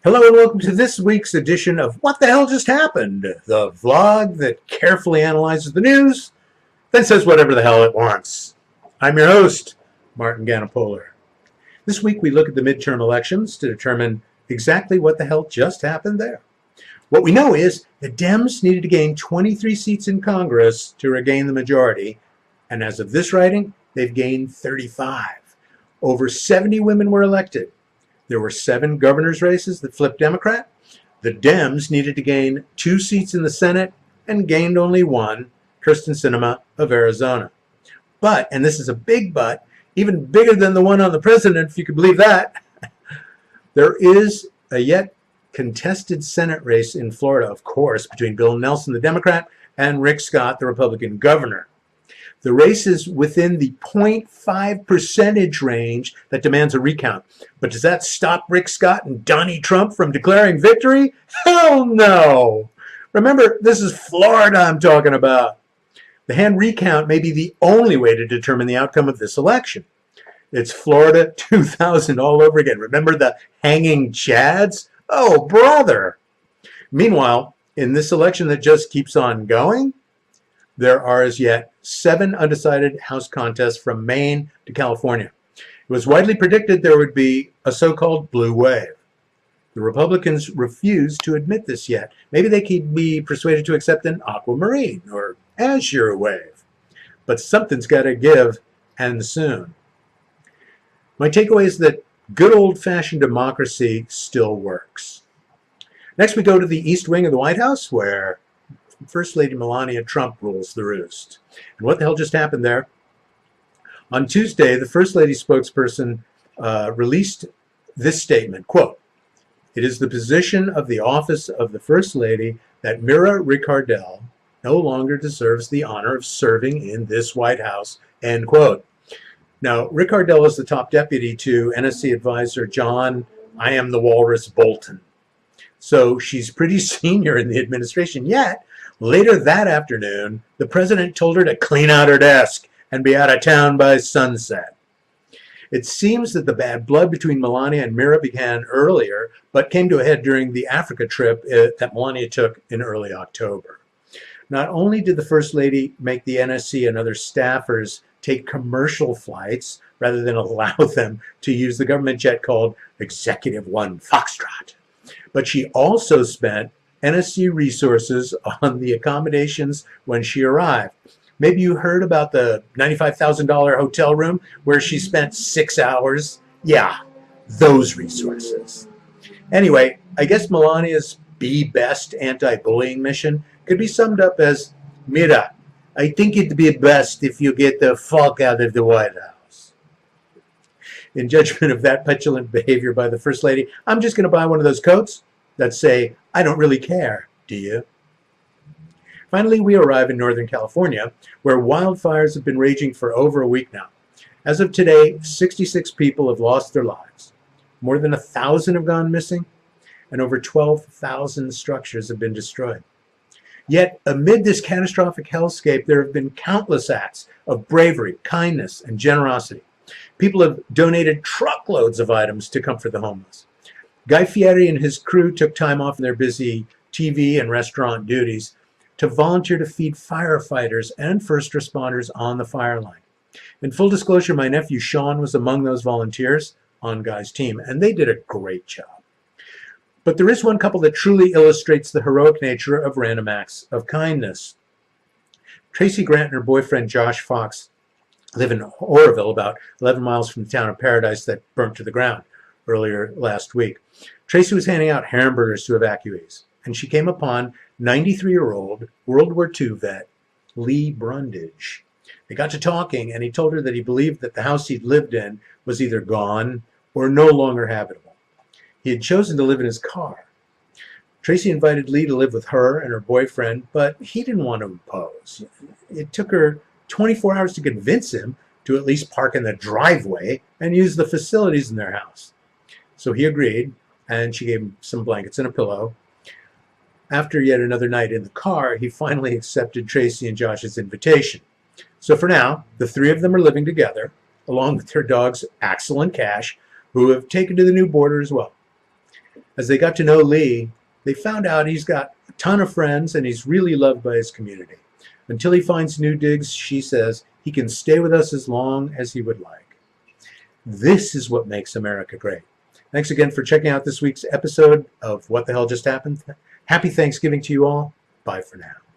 Hello and welcome to this week's edition of What the Hell Just Happened, the vlog that carefully analyzes the news, then says whatever the hell it wants. I'm your host, Martin Ganapoler. This week we look at the midterm elections to determine exactly what the hell just happened there. What we know is the Dems needed to gain 23 seats in Congress to regain the majority, and as of this writing, they've gained 35. Over 70 women were elected. There were 7 governor's races that flipped Democrat. The Dems needed to gain 2 seats in the Senate and gained only 1, Kirsten Sinema of Arizona. But, and this is a big but, even bigger than the one on the president, if you could believe that, there is a yet contested Senate race in Florida, of course, between Bill Nelson, the Democrat, and Rick Scott, the Republican governor. The race is within the 0.5 percentage range that demands a recount. But does that stop Rick Scott and Donnie Trump from declaring victory? Hell no! Remember, this is Florida I'm talking about. The hand recount may be the only way to determine the outcome of this election. It's Florida 2000 all over again. Remember the hanging chads? Oh, brother! Meanwhile, in this election that just keeps on going, there are as yet 7 undecided House contests from Maine to California. It was widely predicted there would be a so-called blue wave. The Republicans refuse to admit this yet. Maybe they could be persuaded to accept an aquamarine or azure wave. But something's got to give, and soon. My takeaway is that good old-fashioned democracy still works. Next we go to the East Wing of the White House, where First Lady Melania Trump rules the roost. And what the hell just happened there? On Tuesday, the First Lady spokesperson released this statement, quote, "It is the position of the office of the First Lady that Mira Ricardel no longer deserves the honor of serving in this White House," end quote. Now, Ricardel is the top deputy to NSC advisor John, I am the Walrus Bolton. So she's pretty senior in the administration, yet later that afternoon, the president told her to clean out her desk and be out of town by sunset. It seems that the bad blood between Melania and Mira began earlier, but came to a head during the Africa trip that Melania took in early October. Not only did the First Lady make the NSC and other staffers take commercial flights rather than allow them to use the government jet called Executive One Foxtrot, but she also spent NSC resources on the accommodations when she arrived. Maybe you heard about the $95,000 hotel room where she spent 6 hours. Yeah, those resources. Anyway, I guess Melania's Be Best anti-bullying mission could be summed up as, Mira, I think it'd be best if you get the fuck out of the White House. In judgment of that petulant behavior by the First Lady, I'm just going to buy one of those coats that say, I don't really care, do you? Finally, we arrive in Northern California, where wildfires have been raging for over a week now. As of today, 66 people have lost their lives. More than 1,000 have gone missing, and over 12,000 structures have been destroyed. Yet, amid this catastrophic hellscape, there have been countless acts of bravery, kindness, and generosity. People have donated truckloads of items to comfort the homeless. Guy Fieri and his crew took time off in their busy TV and restaurant duties to volunteer to feed firefighters and first responders on the fire line. In full disclosure, my nephew Sean was among those volunteers on Guy's team, and they did a great job. But there is one couple that truly illustrates the heroic nature of random acts of kindness. Tracy Grant and her boyfriend Josh Fox live in Oroville, about 11 miles from the town of Paradise that burnt to the ground earlier last week. Tracy was handing out hamburgers to evacuees, and she came upon 93-year-old World War II vet Lee Brundage. They got to talking, and he told her that he believed that the house he'd lived in was either gone or no longer habitable. He had chosen to live in his car. Tracy invited Lee to live with her and her boyfriend, but he didn't want to impose. It took her 24 hours to convince him to at least park in the driveway and use the facilities in their house. So he agreed, and she gave him some blankets and a pillow. After yet another night in the car, he finally accepted Tracy and Josh's invitation. So for now, the 3 of them are living together, along with their dogs Axel and Cash, who have taken to the new border as well. As they got to know Lee, they found out he's got a ton of friends and he's really loved by his community. Until he finds new digs, she says, he can stay with us as long as he would like. This is what makes America great. Thanks again for checking out this week's episode of What the Hell Just Happened. Happy Thanksgiving to you all. Bye for now.